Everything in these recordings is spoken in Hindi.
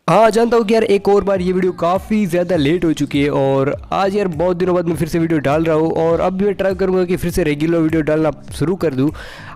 हाँ जानता हूँ कि यार एक और बार ये वीडियो काफ़ी ज़्यादा लेट हो चुकी है और आज यार बहुत दिनों बाद मैं फिर से वीडियो डाल रहा हूँ और अब भी मैं ट्राई करूँगा कि फिर से रेगुलर वीडियो डालना शुरू कर दूँ।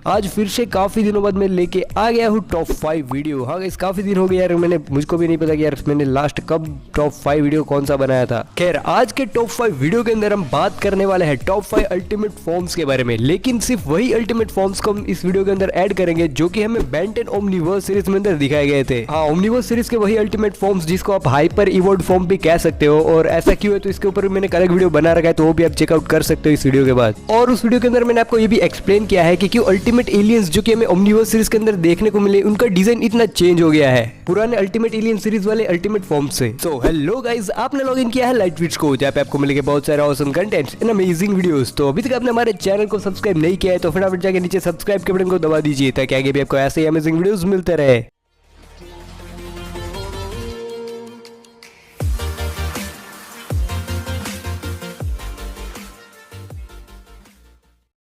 आज फिर से काफ़ी दिनों बाद मैं लेके आ गया हूँ टॉप 5 वीडियो। हाँ इस काफ़ी दिन हो गया यार, मुझको भी नहीं पता कि यार मैंने लास्ट कब टॉप 5 वीडियो कौन सा बनाया था। खैर आज के टॉप 5 वीडियो के अंदर हम बात करने वाले हैं टॉप 5 अल्टीमेट फॉर्म्स के बारे में, लेकिन सिर्फ वही अल्टीमेट फॉर्म्स को हम इस वीडियो के अंदर ऐड करेंगे जो कि हमें बेन 10 ओमनीवर्स सीरीज में अंदर दिखाए गए थे। हाँ ओमनीवर्स सीरीज के वही अल्टीमेट फॉर्म्स जिसको आप हाइपर इवोल्ड फॉर्म भी कह सकते हो, और ऐसा क्यों है तो इसके ऊपर मैंने अलग वीडियो बना रखा है, तो वो भी आप चेकआउट कर सकते हो इस वीडियो के बाद। और उस वीडियो के अंदर मैंने आपको ये भी एक्सप्लेन किया है कि क्यों अल्टीमेट एलियंस जो कि हमें ओमनीवर्स सीरीज के अंदर देखने को मिले उनका डिजाइन इतना चेंज हो गया है पुराने अल्टीमेट एलियन सीरीज वाले अल्टीमेट फॉर्म से। सो हेलो गाइस, आपने लॉगिन किया है लाइटविट्स को, जहाँ पे आपको मिलेंगे बहुत सारे awesome contents and amazing videos. तो अभी तक आपने हमारे चैनल को सब्सक्राइब नहीं किया है तो फटाफट जाके नीचे सब्सक्राइब के बटन को दबा दीजिए ताकि आगे भी आपको ऐसे ही अमेजिंग वीडियोस मिलते रहे।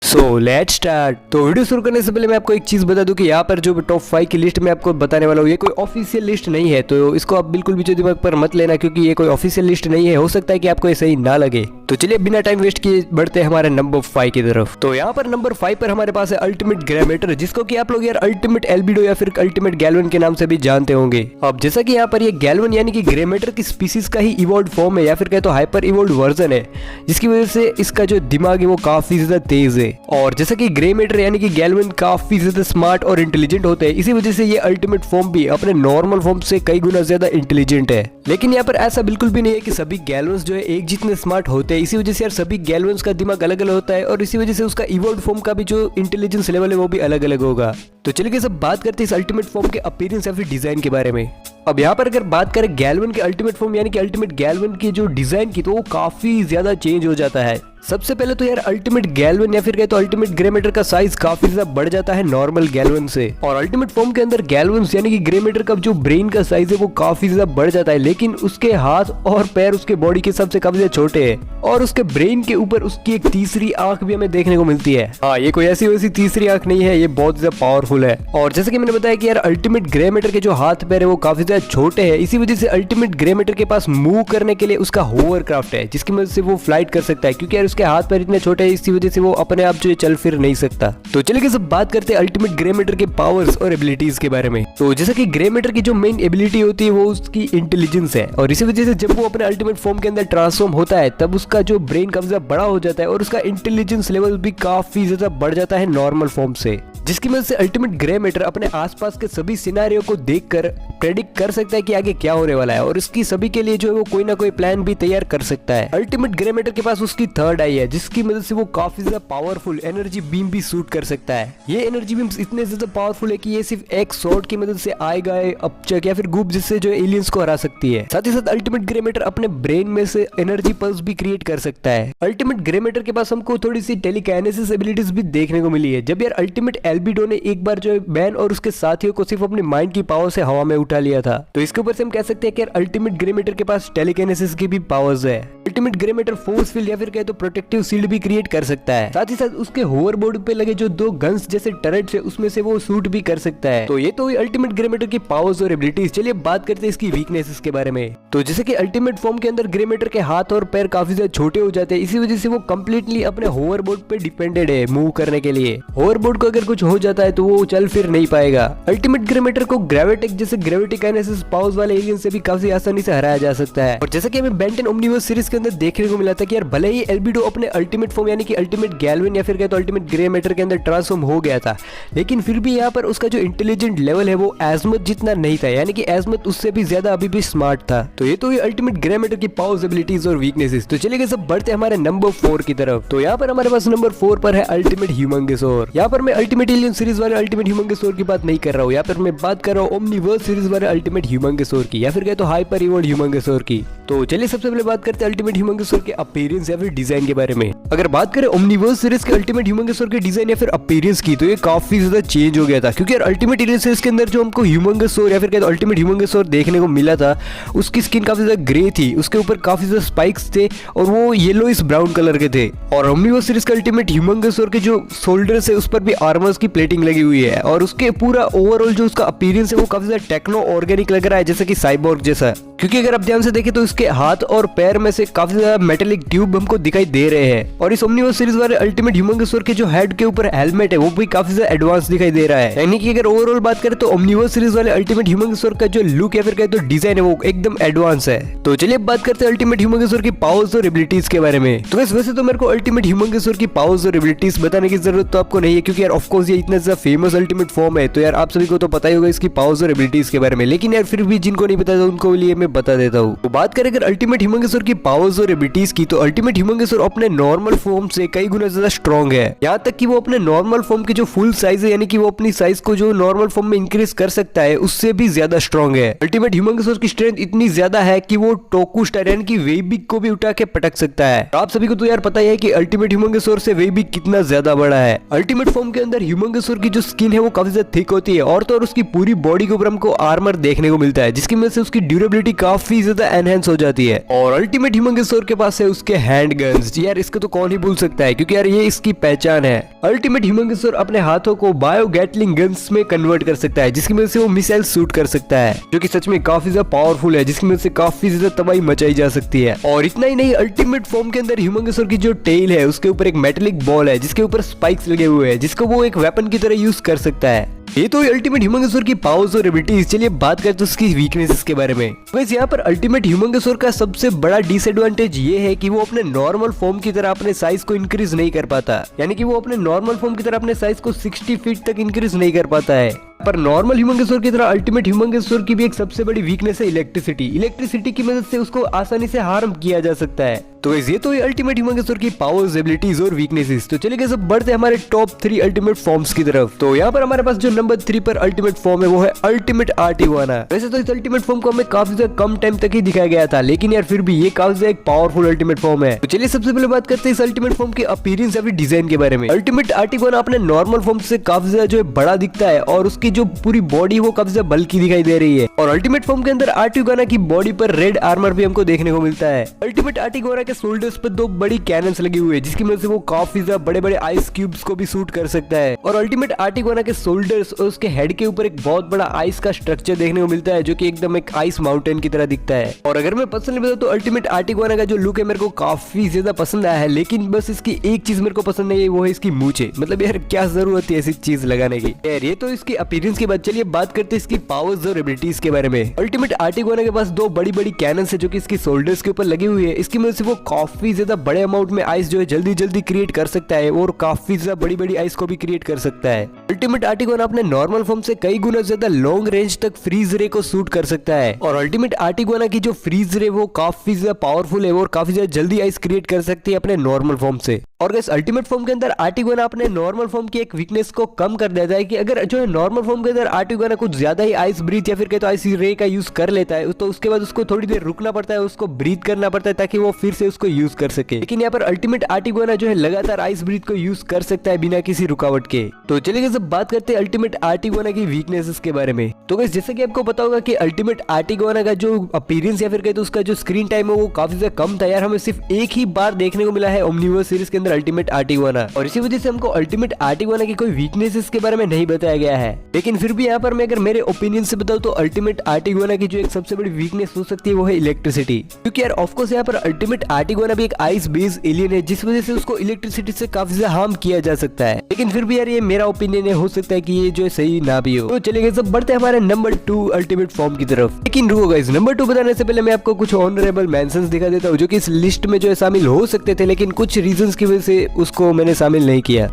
So let's start. तो वीडियो शुरू करने से पहले मैं आपको एक चीज बता दूं कि यहाँ पर जो टॉप 5 की लिस्ट में आपको बताने वाला हूँ ये कोई ऑफिशियल लिस्ट नहीं है, तो इसको आप बिल्कुल भी जो दिमाग पर मत लेना क्योंकि ये कोई ऑफिशियल लिस्ट नहीं है, हो सकता है कि आपको ये सही ना लगे। तो चलिए बिना टाइम वेस्ट किए बढ़ते हैं हमारे नंबर 5 की तरफ। तो यहाँ पर नंबर 5 पर हमारे पास है अल्टीमेट ग्रेमेटर, जिसको कि आप लोग यार अल्टीमेट एल्बिडो या फिर अल्टीमेट गैल्वन के नाम से भी जानते होंगे। अब जैसा कि यहाँ पर ये गैल्वन यानी कि ग्रेमेटर की स्पीसीज का ही इवॉल्व फॉर्म है या फिर कहे तो हाइपर इवॉल्व वर्जन है, जिसकी वजह से इसका जो दिमाग है वो काफी ज्यादा तेज है। और जैसा कि ग्रेमेटर यानी कि गैल्वन काफी ज्यादा स्मार्ट और इंटेलिजेंट होते हैं, इसी वजह से ये अल्टीमेट फॉर्म भी अपने नॉर्मल फॉर्म से कई गुना ज्यादा इंटेलिजेंट है। लेकिन यहाँ पर ऐसा बिल्कुल भी नहीं है कि सभी गैल्वन्स जो है एक जितने स्मार्ट होते हैं, इसी वजह से यार सभी गैल्वन्स का दिमाग अलग अलग होता है और इसी वजह से उसका इवॉल्व फॉर्म का भी जो इंटेलिजेंस लेवल है वो भी अलग अलग होगा। तो चलिए सब बात करते हैं इस अल्टीमेट फॉर्म के अपीयरेंस या फिर डिजाइन के बारे में। अब यहाँ पर अगर बात करें गैल्वन के अल्टीमेट फॉर्म यानी कि अल्टीमेट गैल्वन की जो डिजाइन की, तो वो काफी ज्यादा चेंज हो जाता है। सबसे पहले तो यार अल्टीमेट गैल्वन या फिर कहे तो अल्टीमेट ग्रेमेटर का साइज काफी ज्यादा बढ़ जाता है नॉर्मल गैल्वन से। और अल्टीमेट फॉर्म के अंदर गैल्वन्स यानी कि ग्रेमेटर का जो ब्रेन का साइज है वो काफी ज्यादा बढ़ जाता है, लेकिन उसके हाथ और पैर उसके बॉडी के हिसाब से काफी ज्यादा छोटे हैं और उसके ब्रेन के ऊपर उसकी एक तीसरी आंख भी हमें देखने को मिलती है। हाँ ये कोई ऐसी वैसी तीसरी आंख नहीं है, ये बहुत ज्यादा पावरफुल है। और जैसे कि मैंने बताया कि यार अल्टीमेट ग्रेमेटर के जो हाथ पैर है वो काफी ज्यादा छोटे हैं, इसी वजह से अल्टीमेट ग्रेमेटर के पास मूव करने के लिए उसका होवरक्राफ्ट है, जिसकी मदद से वो फ्लाइट कर सकता है, क्योंकि यार उसके हाथ पैर इतने छोटे हैं इसी वजह से वो अपने आप जो चल फिर नहीं सकता। तो चलिए सब बात करते हैं अल्टीमेट ग्रेमेटर के पावर्स और एबिलिटीज के बारे में। तो जैसा कि ग्रेमेटर की जो मेन एबिलिटी होती है वो उसकी इंटेलिजेंस है, और इसी वजह से जब वो अपने अल्टीमेट फॉर्म के अंदर ट्रांसफॉर्म होता है तब उसका जो ब्रेन काफी ज्यादा बड़ा हो जाता है और उसका इंटेलिजेंस लेवल भी काफी ज्यादा बढ़ जाता है नॉर्मल फॉर्म से, जिसकी मदद से अल्टीमेट ग्रेमेटर अपने आसपास के सभी सिनेरियो को देखकर प्रेडिक्ट कर सकता है कि आगे क्या होने वाला है, और इसकी सभी के लिए जो है वो कोई ना कोई प्लान भी तैयार कर सकता है। अल्टीमेट ग्रेमेटर के पास उसकी थर्ड आई है, जिसकी मदद से वो काफी ज्यादा पावरफुल एनर्जी बीम भी शूट कर सकता है। ये एनर्जी बीम्स इतने ज्यादा पावरफुल है कि ये सिर्फ एक शॉट की मदद से आए गए अपचक या फिर गुप जिससे जो एलियंस को हरा सकती है। साथ ही साथ अल्टीमेट ग्रेमेटर अपने ब्रेन में से एनर्जी पल्स भी क्रिएट कर सकता है। अल्टीमेट ग्रेमेटर के पास हमको थोड़ी सी टेलीकाइनेसिस एबिलिटीज भी देखने को मिली है, जब यार अल्टीमेट एल्बिडो ने एक बार जो बैन और उसके साथियों को सिर्फ अपनी माइंड की पावर से हवा में उठा लिया था। तो इसके ऊपर से हम कह सकते हैं कि अल्टीमेट ग्रेमेटर के पास टेलीकाइनेसिस की भी पावर्स है। अल्टीमेट ग्रेमेटर फोर्स फील्ड या फिर कहे तो प्रोटेक्टिव शील्ड भी क्रिएट कर सकता है। साथ ही साथ उसके होवरबोर्ड पे लगे जो 2 गन्स जैसे टर्रेट्स है उसमें से वो शूट भी कर सकता है। तो ये तो अल्टीमेट ग्रेमेटर की पावर्स और एबिलिटीज। चलिए बात करते हैं इसकी वीकनेसेस के बारे में। तो जैसे कि अल्टीमेट फॉर्म के अंदर ग्रेमेटर के हाथ और पैर काफी ज्यादा छोटे हो जाते हैं, इसी वजह से वो कम्प्लीटली अपने होवरबोर्ड पे डिपेंडेड है मूव करने के लिए। होवरबोर्ड को अगर कुछ हो जाता है तो वो चल फिर नहीं पाएगा। अल्टीमेट ग्रेमेटर को ग्रेविटेक जैसे ग्रेविटिकाइनेसिस पावर्स वाले एलियन से भी काफी आसानी से हराया जा सकता है। और जैसा कि हमें बेन 10 ओमनीवर्स सीरीज के अंदर देखने को मिला था कि यार भले ही एल्बिडो अपने अल्टीमेट फॉर्म यानी कि अल्टीमेट गैल्वन या फिर कहे तो अल्टीमेट ग्रेमेटर के अंदर ट्रांसफॉर्म हो गया था, लेकिन फिर भी यहाँ पर उसका जो इंटेलिजेंट लेवल है वो एजमत जितना नहीं था, यानी कि एजमत उससे भी ज्यादा अभी भी स्मार्ट था। तो ये तो अल्टीमेट ग्रेमेटर की पावर्स, एबिलिटीज और वीकनेसेस। तो चलिए सब बढ़ते हमारे नंबर 4 की तरफ। तो यहाँ पर हमारे पास नंबर 4 पर है अल्टीमेट ह्यूमंगेसोर। यहाँ पर मैं अल्टीमेट एलियन सीरीज वाले अल्टीमेट ह्यूमंगेसोर की बात नहीं कर रहा हूँ, यहाँ पर मैं बात कर रहा हूँ ओमनीवर्स सीरीज वाले अल्टीमेट ह्यूमंगेसोर की या फिर कहे तो हाइपर इवॉल्व ह्यूमंगेसोर की। तो चलिए सबसे पहले बात करते हैं अल्टीमेट ह्यूमंगेसोर के अपीयरेंस या फिर डिजाइन के बारे में। अगर बात करें ओमनीवर्स सीरीज के अल्टीमेट ह्यूमंगेसोर के डिजाइन या फिर अपीयरेंस की, तो ये काफी ज्यादा चेंज हो गया था, क्योंकि यार अल्टीमेट एलियन सीरीज के अंदर जो हमको ह्यूमंगेसोर या फिर कहे तो अल्टीमेट ह्यूमंगेसोर देखने को मिला था, उसकी स्किन काफी ज्यादा ग्रे थी, उसके ऊपर काफी ज्यादा स्पाइक्स थे और वो येलोइश ब्राउन कलर के थे। और ओमनीवर्स सीरीज का अल्टीमेट ह्यूमंगेसोर के जो शोल्डर्स है उस पर भी आर्मर्स की प्लेटिंग लगी हुई है, और उसके पूरा ओवरऑल जो उसका अपीयरेंस है वो काफी ज्यादा टेक्नो ऑर्गेनिक ऑर्गेनिक लग रहा है, जैसे कि साइबोर्ग जैसा। क्योंकि अगर आप ध्यान से देखें तो इसके हाथ और पैर में से काफी ज्यादा मेटेलिक ट्यूब हमको दिखाई दे रहे हैं। और इस ओमनिवर्स सीरीज वाले अल्टीमेट ह्यूमंगोसॉर के जो हेड के ऊपर हेलमेट है वो भी काफी ज्यादा एडवांस दिखाई दे रहा है। यानी कि अगर ओवरऑल बात करें तो ओमनिवर्स सीरीज वाले अल्टीमेट ह्यूमंगोसॉर का जो लुक या फिर कहे तो डिजाइन है वो एकदम एडवांस है। तो चलिए अब बात करते हैं अल्टीमेट ह्यूमंगोसॉर की पावर्स और एबिलिटीज के बारे में। तो वैसे तो मेरे को अल्टीमेट ह्यूमंगोसॉर की पावर्स और एबिलिटीज बताने की जरूरत तो आपको नहीं है, क्योंकि यार ऑफकोर्स ये इतना ज्यादा फेमस अल्टीमेट फॉर्म है, तो यार आप सभी को तो पता ही होगा इसकी पावर्स और एबिलिटीज के बारे में। लेकिन यार फिर भी जिनको नहीं पता उनको लिए मैं बता देता हूँ। तो बात करें अगर अल्टीमेट ह्यूमंगोसॉर की पावर्स और एबिलिटीज की, तो अल्टीमेट ह्यूमंगोसॉर अपने नॉर्मल फॉर्म से कई गुना ज्यादा स्ट्रॉन्ग है। यहाँ तक कि वो अपने नॉर्मल फॉर्म की जो फुल साइज है, यानी कि वो अपनी साइज को जो नॉर्मल फॉर्म में इंक्रीज कर सकता है, उससे भी ज्यादा स्ट्रॉन्ग है। अल्टीमेट ह्यूमंगोसॉर की स्ट्रेंथ इतनी ज्यादा है कि वो टोकू स्टार यानी कि वेबिक को भी उठा के पटक सकता है। आप सभी को तो यार पता ही है कि अल्टीमेट ह्यूमंगोसॉर से वेबिक कितना ज्यादा बड़ा है। अल्टीमेट फॉर्म के अंदर ह्यूमंगोसॉर की जो स्किन है वो काफी ज्यादा थिक होती है, और तो और उसकी पूरी बॉडी के ऊपर हमको आर्मर देखने को मिलता है, जिसकी वजह से उसकी ड्यूरेबिलिटी काफी ज्यादा एनहेंस हो जाती है। और अल्टीमेट ह्यूमंगोसॉर के पास है उसके हैंड गन्स। यार इसको तो कौन ही भूल सकता है, क्योंकि यार ये इसकी पहचान है। अल्टीमेट ह्यूमंगोसॉर अपने हाथों को बायो गैटलिंग गन्स में कन्वर्ट कर सकता है, जिसकी वजह से वो मिसाइल शूट कर सकता है, जो कि सच में काफी ज्यादा पावरफुल है, जिसकी वजह से काफी ज्यादा तबाही मचाई जा सकती है। और इतना ही नहीं, अल्टीमेट फॉर्म के अंदर ह्यूमंगोसॉर की जो टेल है उसके ऊपर एक मेटेलिक बॉल है, जिसके ऊपर स्पाइक्स लगे हुए हैं, जिसको वो एक वेपन की तरह यूज कर सकता है। ये तो अल्टीमेट ह्यूमंगोसॉर की पावर्स और एबिलिटीज। चलिए बात करते हैं उसकी वीकनेसेस के बारे में। वैसे यहाँ पर अल्टीमेट ह्यूमंगोसॉर का सबसे बड़ा डिसएडवांटेज ये है कि वो अपने नॉर्मल फॉर्म की तरह अपने साइज को इंक्रीज नहीं कर पाता, यानी कि वो अपने नॉर्मल फॉर्म की तरह अपने साइज को 60 फीट तक इंक्रीज नहीं कर पाता है। पर नॉर्मल ह्यूमंगोसॉर की तरह अल्टीमेट ह्यूमंगोसॉर की भी एक सबसे बड़ी वीकनेस है इलेक्ट्रिसिटी। इलेक्ट्रिसिटी की मदद से उसको आसानी से हार्म किया जा सकता है। तो ये तो अल्टीमेट ह्यूमंगोसॉर की पावर्स, एबिलिटीज और वीकनेसेस। तो चलिए सब बढ़ते हैं हमारे टॉप 3 अल्टीमेट फॉर्म्स की तरफ। तो यहाँ पर हमारे पास जो नंबर 3 पर अल्टीमेट फॉर्म है वो है अल्टीमेट आर्टिग्वाना। वैसे तो इस अल्टीमेट फॉर्म को हमें काफी ज्यादा कम टाइम तक ही दिखाया गया था, लेकिन यार फिर भी ये काफी ज्यादा एक पावरफुल अल्टीमेट फॉर्म है। तो चलिए सबसे पहले बात करते हैं इस अल्टीमेट फॉर्म के अपीयरेंस या फिर डिजाइन के बारे में। अल्टीमेट आर्टिग्वाना अपने नॉर्मल फॉर्म से काफी ज्यादा जो है बड़ा दिखता है, और उसकी जो पूरी बॉडी वो काफी ज्यादा बल्की दिखाई दे रही है। और अल्टीमेट फॉर्म के अंदर आर्टिग्वाना की बॉडी पर रेड आर्मर भी हमको देखने को मिलता है। अल्टीमेट आर्टिग्वाना के शोल्डर्स पर 2 बड़ी कैनन्स लगी हुई है, जिसकी वजह से वो काफी ज्यादा बड़े बड़े आइस क्यूब्स को भी शूट कर सकता है। और अल्टीमेट आर्टिग्वाना के शोल्डर्स और उसके हेड के ऊपर एक बहुत बड़ा आइस का स्ट्रक्चर देखने को मिलता है, जो कि एकदम एक आइस माउंटेन की तरह दिखता है। और अगर मैं पर्सनली बताऊं तो अल्टीमेट आर्टिग्वाना का जो लुक है मेरे को काफी ज्यादा पसंद आया है, लेकिन बस इसकी एक चीज मेरे को पसंद नहीं है, वो है इसकी मूंछें। मतलब यार क्या जरूरत है ऐसी चीज लगाने की। यार ये तो इसकी अपीयरेंस की बात। चलिए बात करते हैं इसकी पावर्स और एबिलिटीज के बारे में। अल्टीमेट आर्टिग्वाना के पास 2 बड़ी बड़ी कैनन्स है, जो कि इसकी शोल्डर्स के ऊपर लगी हुई है। इसकी वजह से वो काफी ज्यादा बड़े अमाउंट में आइस जो है जल्दी जल्दी क्रिएट कर सकता है, और काफी ज्यादा बड़ी बड़ी आइस को भी क्रिएट कर सकता है। अल्टीमेट आर्टिग्वाना अपने नॉर्मल फॉर्म से कई गुना ज्यादा लॉन्ग रेंज तक फ्रीज रे को शूट कर सकता है। और अल्टीमेट आर्टिग्वाना की जो फ्रीज रे वो काफी ज्यादा पावरफुल है, और काफी ज्यादा जल्दी आइस क्रिएट कर सकती है अपने नॉर्मल फॉर्म से। और इस अल्टीमेट फॉर्म के अंदर आर्टिग्वाना अपने नॉर्मल फॉर्म की एक वीकनेस को कम कर देता है कि अगर जो है नॉर्मल फॉर्म के अंदर आर्टिग्वाना कुछ ज्यादा ही आइस ब्रीथ या फिर कहते आइस रे का यूज कर लेता है, तो उसके बाद उसको थोड़ी देर रुकना पड़ता है, उसको ब्रीथ करना पड़ता है ताकि वो फिर से उसको यूज कर सके। लेकिन यहाँ पर अल्टीमेट आर्टिग्वाना जो है लगातार आइस ब्रीथ को यूज कर सकता है बिना किसी रुकावट के। तो चलिए सब बात करते हैं अल्टीमेट आर्टिग्वाना की वीकनेसेस के बारे में। तो गाइस जैसे कि आपको पता होगा कि अल्टीमेट आर्टिग्वाना का जो अपीयरेंस या फिर कहते उसका जो स्क्रीन टाइम है वो काफी ज्यादा कम था। यार हमें सिर्फ एक ही बार देखने को मिला है ओमनिवर्स सीरीज के अंदर अल्टीमेट आर्टिग्वाना, और इसी वजह से हमको अल्टीमेट आर्टिग्वाना की कोई वीकनेसेस के बारे में नहीं बताया गया है। लेकिन फिर भी यहाँ पर मैं अगर मेरे ओपिनियन से बताऊं तो अल्टीमेट आर्टिग्वाना की जो एक सबसे बड़ी वीकनेस हो सकती है वो है इलेक्ट्रिसिटी। क्योंकि यार ऑफ कोर्स यहाँ पर अल्टीमेट आर्टिग्वाना भी एक आइस बेस्ड एलियन है, जिस वजह से उसको इलेक्ट्रिसिटी से काफी ज्यादा हार्म किया जा सकता है। लेकिन फिर भी यार ये मेरा ओपिनियन है, हो सकता है कि ये जो सही ना भी हो। तो चलिए सब बढ़ते हैं हमारे नंबर 2 अल्टीमेट फॉर्म की तरफ। लेकिन रुको गाइस, नंबर 2 बताने से पहले मैं आपको कुछ ऑनरेबल मेंशंस दिखा देता हूँ, जो कि इस लिस्ट में जो है शामिल हो सकते थे, लेकिन कुछ रीजंस की वजह से उसको मैंने शामिल नहीं किया।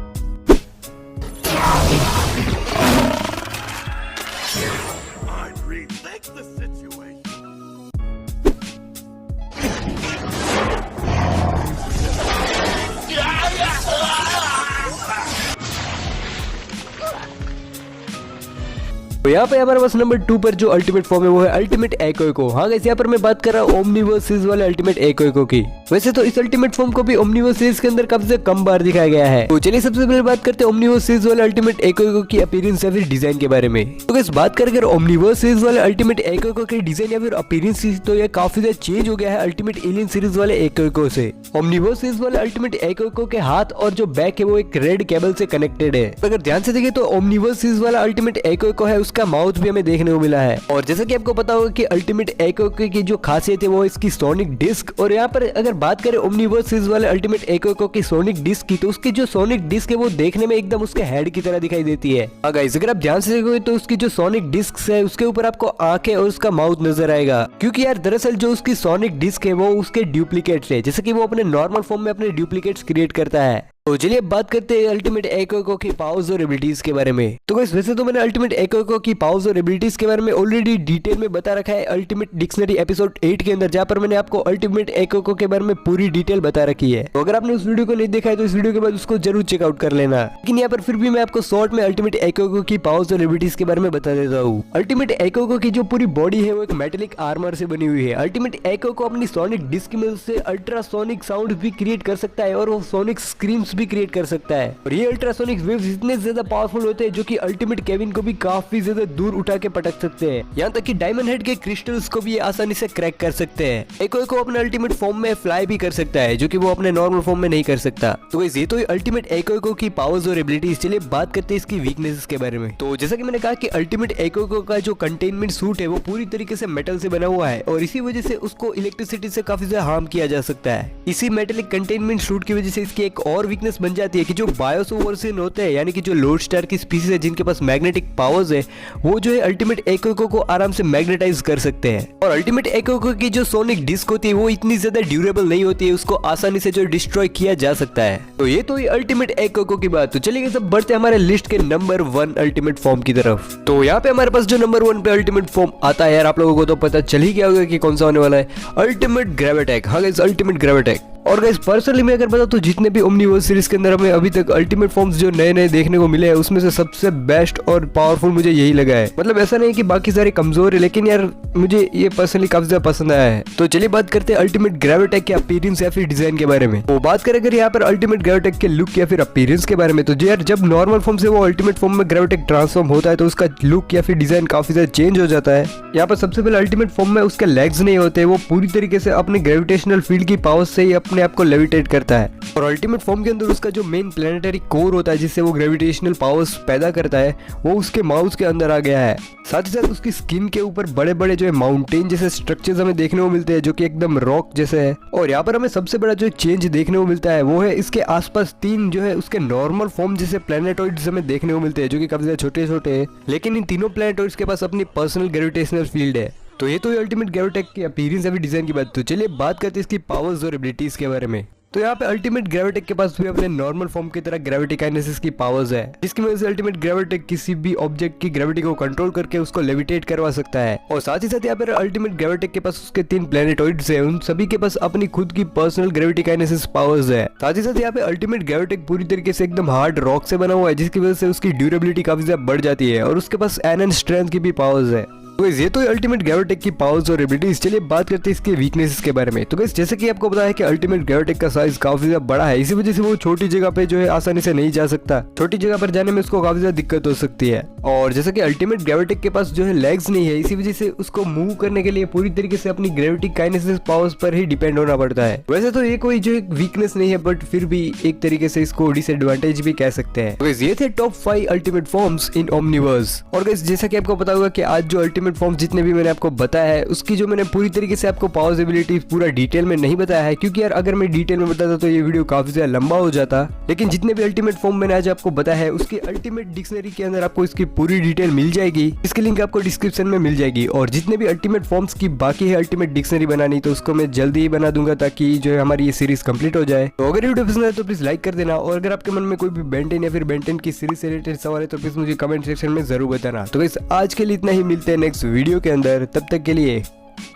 तो यहाँ पे हमारे पास नंबर 2 पर जो अल्टीमेट फॉर्म है वो है अल्टीमेट एकोको। हाँ गाइस, यहाँ पर मैं बात कर रहा हूँ ओमनिवर्स सीरीज वाले अल्टीमेट एकोको की। वैसे तो इस अल्टीमेट फॉर्म को भी ओमनिवर्स सीरीज के अंदर काफी से कम बार दिखाया गया है। तो चलिए सबसे पहले बात करते हैं ओमनिवर्स सीरीज वाले अल्टीमेट एकोको की अपीयरेंस या फिर डिजाइन के बारे में। तो गाइस बात करें ओमनिवर्स सीरीज वाले अल्टीमेट एकोको के डिजाइन या फिर अपीयरेंस, तो ये काफी ज्यादा चेंज हो गया है अल्टीमेट एलियन सीरीज वाले एकोको से। ओमनिवर्स सीरीज वाले अल्टीमेट एकोको के हाथ और जो बैक है वो एक रेड केबल से कनेक्टेड है। अगर ध्यान से देखें तो ओमनिवर्स सीरीज वाला अल्टीमेट एकोको है, उसके इसका माउथ भी हमें देखने को मिला है। और जैसा कि आपको पता होगा कि अल्टीमेट एकोको की जो खासियत है वो इसकी सोनिक डिस्क। और यहाँ पर अगर बात करें ओमनीवर्स सीरीज वाले अल्टीमेट एकोको की सोनिक डिस्क की, तो उसकी जो सोनिक डिस्क है वो देखने में एकदम उसके हेड की तरह दिखाई देती है। गाइस अगर आप ध्यान से देखोगे तो उसकी जो सोनिक डिस्क है उसके ऊपर आपको आंखें और उसका माउथ नजर आएगा, क्योंकि यार दरअसल जो उसकी सोनिक डिस्क है वो उसके डुप्लीकेट्स है, जैसे कि वो अपने नॉर्मल फॉर्म में अपने डुप्लीकेट्स क्रिएट करता है। तो चलिए बात करते हैं अल्टीमेट एकोको की पावर्स और एबिलिटीज के बारे में। तो गाइस वैसे तो मैंने अल्टीमेट एकोको की पावर्स और एबिलिटीज के बारे में ऑलरेडी डिटेल में बता रखा है अल्टीमेट डिक्शनरी एपिसोड 8 के अंदर, जहां पर मैंने आपको अल्टीमेट एकोको के बारे में पूरी डिटेल बता रखी है। तो अगर आपने उस वीडियो को नहीं देखा है तो इस वीडियो के बाद उसको जरूर चेकआउट कर लेना। लेकिन यहाँ पर फिर भी मैं आपको शॉर्ट में अल्टीमेट एकोको की पावर्स और एबिलिटीज के बारे में बता देता हूँ। अल्टीमेट एकोको की जो पूरी बॉडी है वो एक मेटेलिक आर्मर से बनी हुई है। अल्टीमेट एकोको अपनी सोनिक डिस्क की मदद से अल्ट्रासोनिक साउंड भी क्रिएट कर सकता है और वो सोनिक स्क्रीम्स भी क्रिएट कर सकता है। और ये अल्ट्रासोनिक वेव्स इतने ज्यादा पावरफुल होते हैं जो कि अल्टीमेट केविन को भी काफी ज्यादा दूर उठा के पटक सकते हैं। यहाँ तक कि डायमंड हेड के क्रिस्टल्स को भी ये आसानी से क्रैक कर सकते हैं। एकोको अपने अल्टीमेट फॉर्म में फ्लाई भी कर सकता है, जो कि वो अपने नॉर्मल फॉर्म में नहीं कर सकता। तो ये तो अल्टीमेट एकोको की पावर्स और एबिलिटीज। चलिए बात करते हैं इसकी वीकनेसेस के बारे में। तो जैसा कि मैंने कहा कि अल्टीमेट एकोको का जो कंटेनमेंट सूट है वो पूरी तरीके से मेटल से बना हुआ है और इसी वजह से उसको इलेक्ट्रिसिटी से काफी ज्यादा हार्म किया जा सकता है। इसी मेटेलिक कंटेनमेंट सूट की वजह से इसकी एक और वीकनेस बन जाती है कि जो बायोसोवर्सिन होते हैं, यानी कि जो लोड स्टार की स्पीसीज है जिनके पास मैग्नेटिक पावर्स है, वो जो है अल्टीमेट एकोको को आराम से मैग्नेटाइज कर सकते हैं। और अल्टीमेट एकोको की जो सोनिक डिस्क होती है वो इतनी ज्यादा ड्यूरेबल नहीं होती है, उसको आसानी से जो डिस्ट्रॉय किया जा सकता है। तो ये तो अल्टीमेट एकोको की बात। तो चलिए सब बढ़ते हैं हमारे लिस्ट के नंबर 1 अल्टीमेट फॉर्म की तरफ। तो यहाँ पे हमारे पास जो नंबर 1 पे अल्टीमेट फॉर्म आता है, यार आप लोगों को तो पता चल ही गया होगा कि कौन सा होने वाला है, अल्टीमेट ग्रेविटेक। हाँ गाइस, अल्टीमेट ग्रेविटेक। और गाइस पर्सनली मैं अगर बताऊं तो जितने भी ओमनीवर्स सीरीज के अंदर हमें अभी तक अल्टीमेट फॉर्म्स जो नए नए देखने को मिले हैं उसमें से सबसे बेस्ट और पावरफुल मुझे यही लगा है। मतलब ऐसा नहीं कि बाकी सारे कमजोर है, लेकिन यार मुझे ये पर्सनली काफी ज्यादा पसंद आया है। तो चलिए बात करते हैं अल्टीमेट ग्रेविटेक के अपीयरेंस या फिर डिजाइन के बारे में। तो बात करें अगर यहाँ पर अल्टीमेट ग्रेविटेक के लुक या फिर अपीयरेंस के बारे में, तो यार जब नॉर्मल फॉर्म से वो अल्टीमेट फॉर्म में ग्रेविटेक ट्रांसफॉर्म होता है तो उसका लुक या फिर डिजाइन काफी ज्यादा चेंज हो जाता है। यहाँ पर सबसे पहले अल्टीमेट फॉर्म में उसके लेग्स नहीं होते, वो पूरी तरीके से अपने ग्रेविटेशनल फील्ड की पावर से ही अपने आप को लेविटेट करता है। और अल्टीमेट फॉर्म के अंदर उसका जो मेन प्लैनेटरी कोर होता है जिससे वो ग्रेविटेशनल पावर्स पैदा करता है, वो उसके माउथ के अंदर आ गया है। साथ ही साथ उसकी स्किन के ऊपर बड़े बड़े जो है माउंटेन जैसे स्ट्रक्चर्स हमें देखने को मिलते हैं जो कि एकदम रॉक जैसे है। और यहाँ पर हमें सबसे बड़ा जो चेंज देखने को मिलता है वो है इसके आसपास 3 जो है उसके नॉर्मल फॉर्म जैसे प्लैनेटॉइड्स हमें देखने को मिलते हैं जो कि काफी ज्यादा छोटे छोटे हैं, लेकिन इन तीनों प्लैनेटॉइड्स के पास अपनी पर्सनल ग्रेविटेशनल फील्ड है। तो ये तो अल्टीमेट ग्रेविटेक की अपीयरेंस या फिर डिजाइन की बात। तो चलिए बात करते हैं इसकी पावर्स और एबिलिटीज के बारे में। तो यहाँ पे अल्टीमेट ग्रेविटेक के पास भी अपने नॉर्मल फॉर्म की तरह ग्रेविटी काइनेसिस की पावर्स है, जिसकी वजह से अल्टीमेट ग्रेविटेक किसी भी ऑब्जेक्ट की ग्रेविटी को कंट्रोल करके उसको लेविटेट करवा सकता है। और साथ ही साथ यहाँ पर अल्टीमेट ग्रेविटेक के पास उसके 3 प्लैनेटॉइड्स हैं, उन सभी के पास अपनी खुद की पर्सनल ग्रेविटी काइनेसिस पावर्स है। साथ ही साथ यहाँ पे अल्टीमेट ग्रेविटेक पूरी तरीके से एकदम हार्ड रॉक से बना हुआ है, जिसकी वजह से उसकी ड्यूरेबिलिटी काफी ज्यादा बढ़ जाती है और उसके पास एनएन स्ट्रेंथ की भी पावर्स है। तो ये तो अल्टीमेट ग्रेविटेक की पावर्स और एबिलिटीज। चलिए बात करते हैं इसके वीकनेसेस के बारे में। तो गाइस जैसे कि आपको पता है कि अल्टीमेट ग्रेविटेक का साइज काफी ज्यादा बड़ा है, इसी वजह से वो छोटी जगह पे जो है आसानी से नहीं जा सकता। छोटी जगह पर जाने में उसको काफी ज्यादा दिक्कत हो सकती है। और जैसे कि अल्टीमेट ग्रेविटेक के पास जो है लेग्स नहीं है, इसी वजह से उसको मूव करने के लिए पूरी तरीके से अपनी ग्रेविटी काइनेसिस पावर्स पर ही डिपेंड होना पड़ता है। वैसे तो ये कोई जो एक वीकनेस नहीं है, बट फिर भी एक तरीके से इसको डिसएडवांटेज भी कह सकते हैं। तो ये थे top 5 ultimate forms in Omniverse. और गाइस जैसा कि आपको पता होगा कि आज जो अल्टीमेट फॉर्म्स जितने भी आपको बताया है उसकी जो मैंने पूरी तरीके से आपको पावर्स एबिलिटी पूरा डिटेल में नहीं बताया है, क्योंकि यार अगर मैं डिटेल में बताता तो ये वीडियो काफी ज्यादा लंबा हो जाता। लेकिन जितने भी अल्टीमेट फॉर्म मैंने आज आपको बताया है उसकी अल्टीमेट डिक्शनरी के अंदर आपको इसकी पूरी डिटेल मिल जाएगी, इसकी लिंक आपको डिस्क्रिप्शन में मिल जाएगी। और जितने भी अल्टीमेट फॉर्म्स की बाकी है अल्टीमेट डिक्शनरी बनानी, तो उसको मैं जल्दी ही बना दूंगा ताकि जो है हमारी ये सीरीज कंप्लीट हो जाए। तो अगर वीडियो पसंद है तो प्लीज लाइक कर देना, और अगर आपके मन में कोई भी बेंटेन या फिर बेंटेन की सीरीज से रिलेटेड सवाल है तो प्लीज मुझे कमेंट सेक्शन में जरूर बताना। तो गाइस आज के लिए इतना ही, मिलते हैं नेक्स्ट वीडियो के अंदर, तब तक के लिए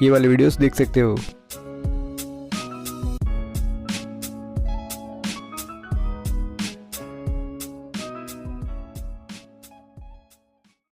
ये वाले वीडियोस देख सकते हो।